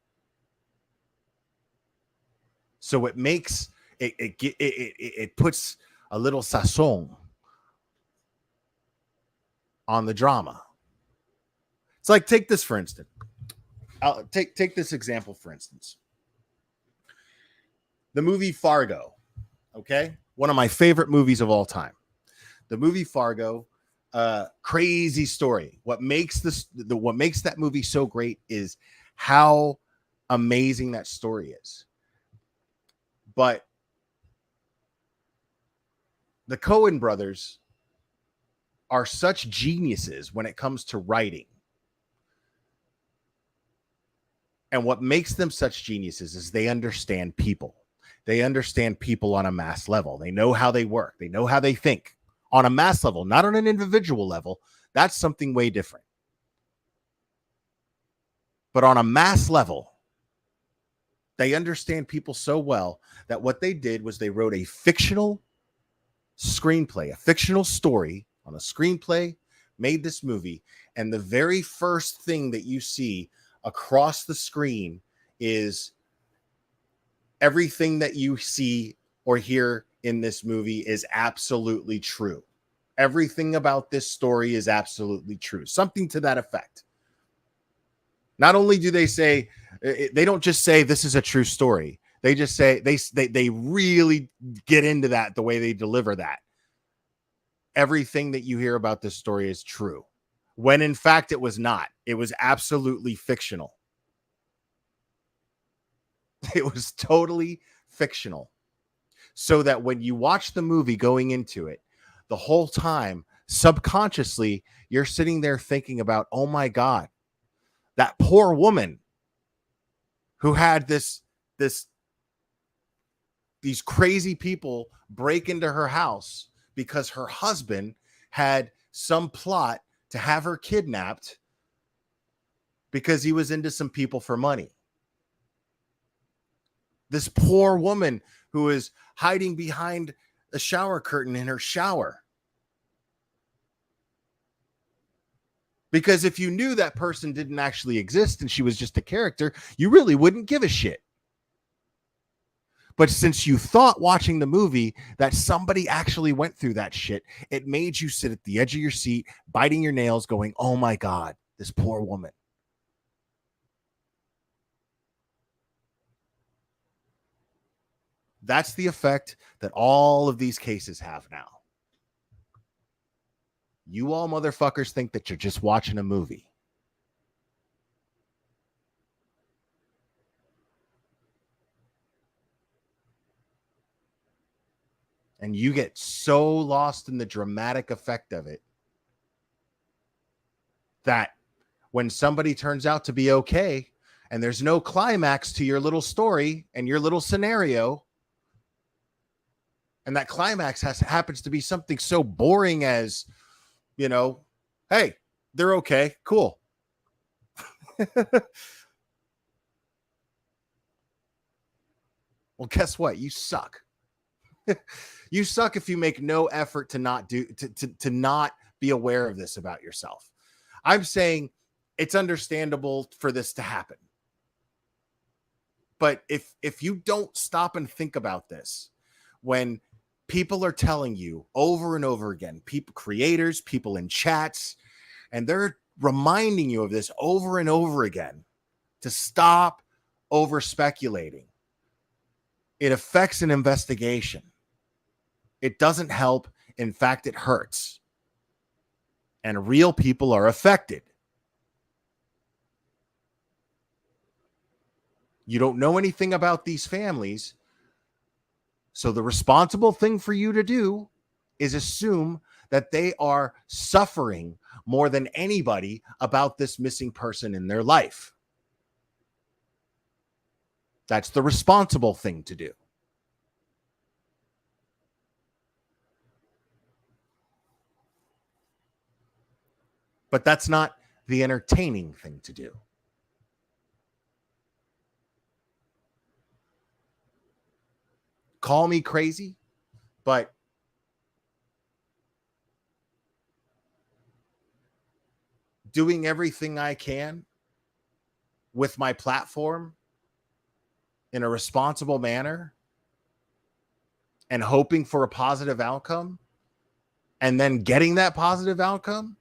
So it makes it puts a little sazon on the drama. It's like, take this for instance. I'll take this example for instance. The movie Fargo, okay? One of my favorite movies of all time. The movie Fargo, crazy story. What makes that movie so great is how amazing that story is. But the Coen brothers are such geniuses when it comes to writing. And what makes them such geniuses is they understand people. They understand people on a mass level. They know how they work. They know how they think on a mass level, not on an individual level. That's something way different. But on a mass level, They understand people so well that what they did was they wrote a fictional screenplay, a fictional story on a screenplay, made this movie, and the very first thing that you see across the screen is everything that you see or hear in this movie is absolutely true. Everything about this story is absolutely true. Something to that effect. Not only do they say, they don't just say this is a true story. They just say, they really get into that, the way they deliver that. Everything that you hear about this story is true, when in fact it was not. It was absolutely fictional. It was totally fictional. So that when you watch the movie going into it, the whole time, subconsciously, you're sitting there thinking about, oh my God, that poor woman who had these crazy people break into her house because her husband had some plot to have her kidnapped because he was into some people for money. This poor woman who is hiding behind a shower curtain in her shower. Because if you knew that person didn't actually exist and she was just a character, you really wouldn't give a shit. But since you thought watching the movie that somebody actually went through that shit, it made you sit at the edge of your seat, biting your nails, going, oh my God, this poor woman. That's the effect that all of these cases have now. You all motherfuckers think that you're just watching a movie. And you get so lost in the dramatic effect of it that when somebody turns out to be okay and there's no climax to your little story and your little scenario, and that climax happens to be something so boring as, you know, hey, they're okay, cool. Well, guess what? You suck. You suck if you make no effort to not be aware of this about yourself. I'm saying it's understandable for this to happen. But if you don't stop and think about this, when people are telling you over and over again, people, creators, people in chats, and they're reminding you of this over and over again, to stop over speculating. It affects an investigation. It doesn't help. In fact, it hurts. And real people are affected. You don't know anything about these families. So the responsible thing for you to do is assume that they are suffering more than anybody about this missing person in their life. That's the responsible thing to do. But that's not the entertaining thing to do. Call me crazy, but doing everything I can with my platform in a responsible manner and hoping for a positive outcome and then getting that positive outcome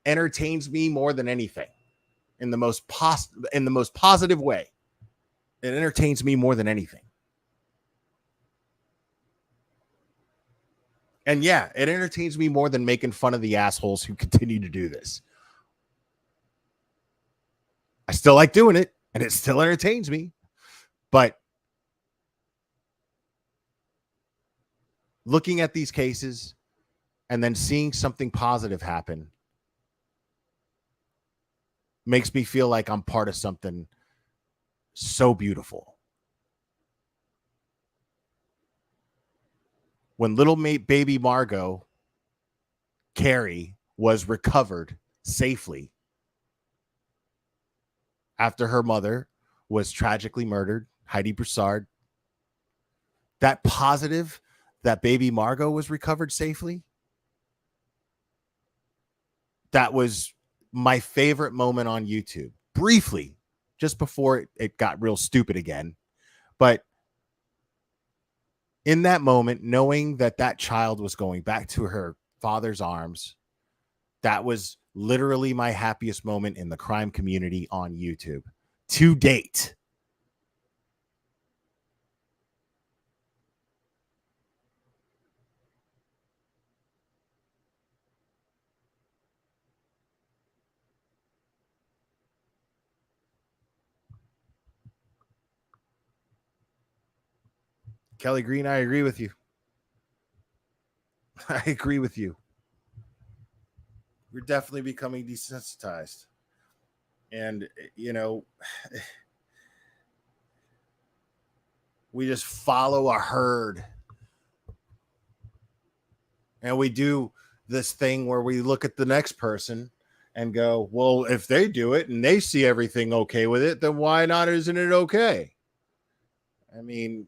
entertains me more than anything in the most positive way. It entertains me more than anything. And yeah, it entertains me more than making fun of the assholes who continue to do this. I still like doing it, and it still entertains me. But looking at these cases and then seeing something positive happen makes me feel like I'm part of something so beautiful. When little baby Margot Carey was recovered safely after her mother was tragically murdered Heidi Broussard. That positive that baby Margot was recovered safely. That was my favorite moment on YouTube. Briefly, just before it got real stupid again. But in that moment, knowing that that child was going back to her father's arms, that was literally my happiest moment in the crime community on YouTube to date. Kelly Green, I agree with you. I agree with you. We're definitely becoming desensitized. And, you know, we just follow a herd. And we do this thing where we look at the next person and go, well, if they do it and they see everything okay with it, then why not? Isn't it okay? I mean,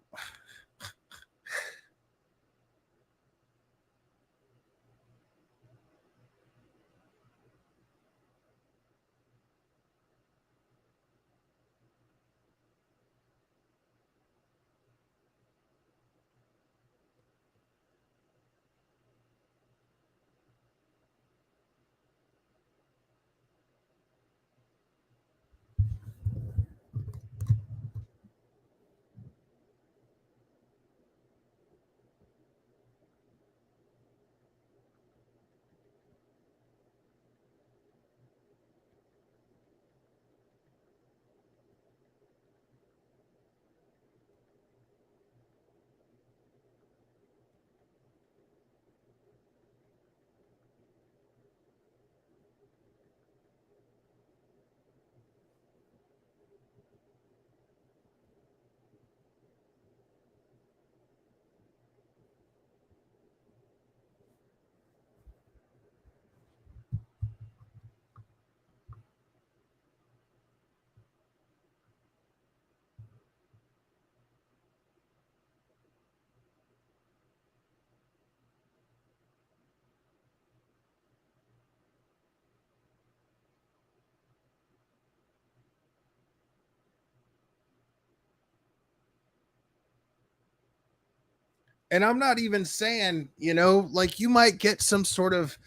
and I'm not even saying, you know, like you might get some sort of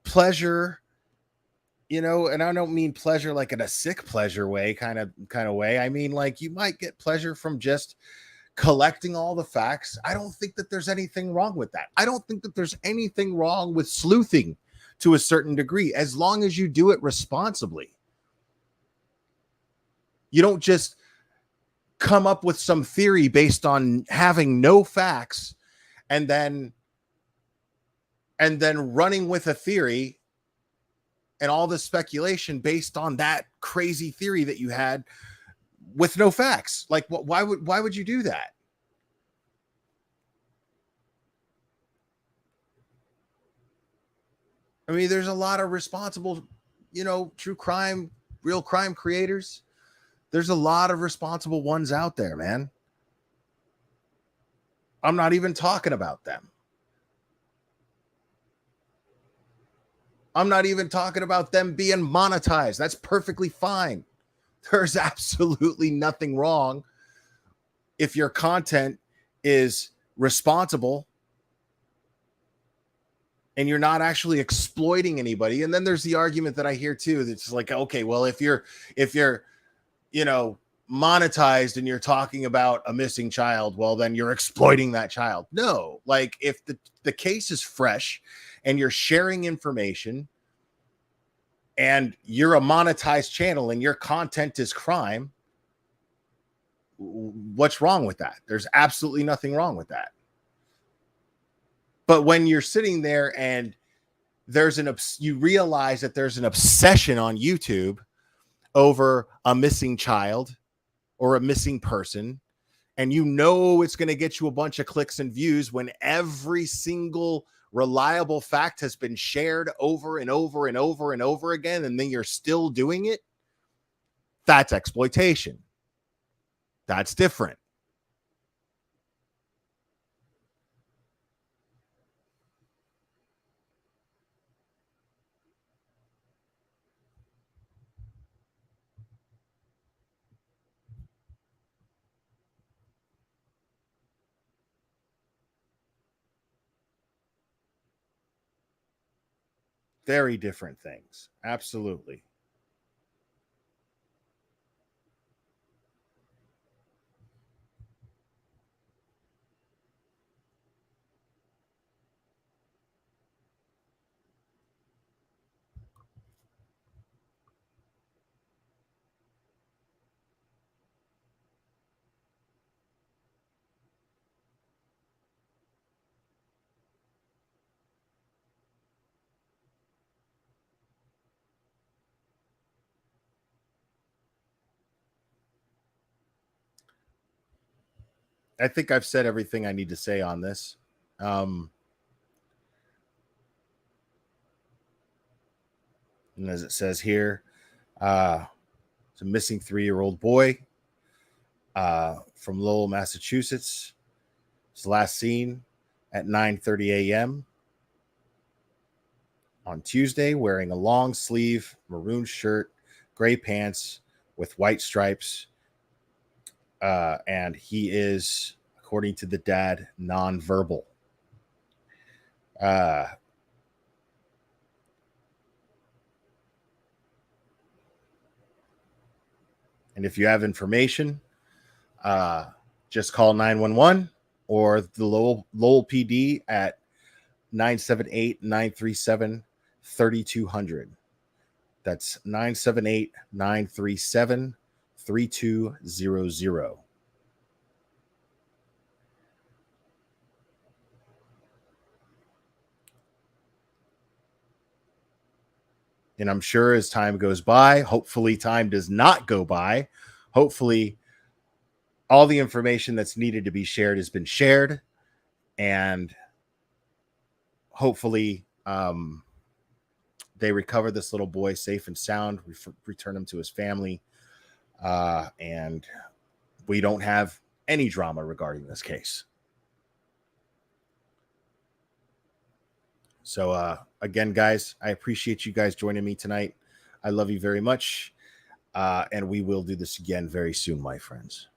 pleasure, you know, and I don't mean pleasure like in a sick pleasure way, kind of way. I mean, like you might get pleasure from just collecting all the facts. I don't think that there's anything wrong with that. I don't think that there's anything wrong with sleuthing to a certain degree, as long as you do it responsibly. You don't just come up with some theory based on having no facts and then running with a theory and all the speculation based on that crazy theory that you had with no facts. Like, why would you do that? I mean, there's a lot of responsible, you know, true crime, real crime creators. There's a lot of responsible ones out there, man. I'm not even talking about them. I'm not even talking about them being monetized. That's perfectly fine. There's absolutely nothing wrong if your content is responsible and you're not actually exploiting anybody. And then there's the argument that I hear too, that's like, okay, well, if you're, you know, monetized and you're talking about a missing child, well, then you're exploiting that child. No, like if the case is fresh and you're sharing information and you're a monetized channel and your content is crime, what's wrong with that? There's absolutely nothing wrong with that. But when you're sitting there and you realize that there's an obsession on YouTube over a missing child or a missing person, and you know it's going to get you a bunch of clicks and views when every single reliable fact has been shared over and over and over and over again, and then you're still doing it, that's exploitation. That's different. Very different things. Absolutely. I think I've said everything I need to say on this. And as it says here, it's a missing 3-year-old boy from Lowell, Massachusetts. It's last seen at 9:30 a.m. on Tuesday, wearing a long sleeve maroon shirt, gray pants with white stripes. And he is, according to the dad, nonverbal. And if you have information, just call 911 or the Lowell PD at 978-937-3200. That's 978-937-3200. And I'm sure as time goes by, hopefully time does not go by. Hopefully all the information that's needed to be shared has been shared. And hopefully they recover this little boy safe and sound, return him to his family. And we don't have any drama regarding this case. So again, guys, I appreciate you guys joining me tonight. I love you very much. And we will do this again very soon, my friends.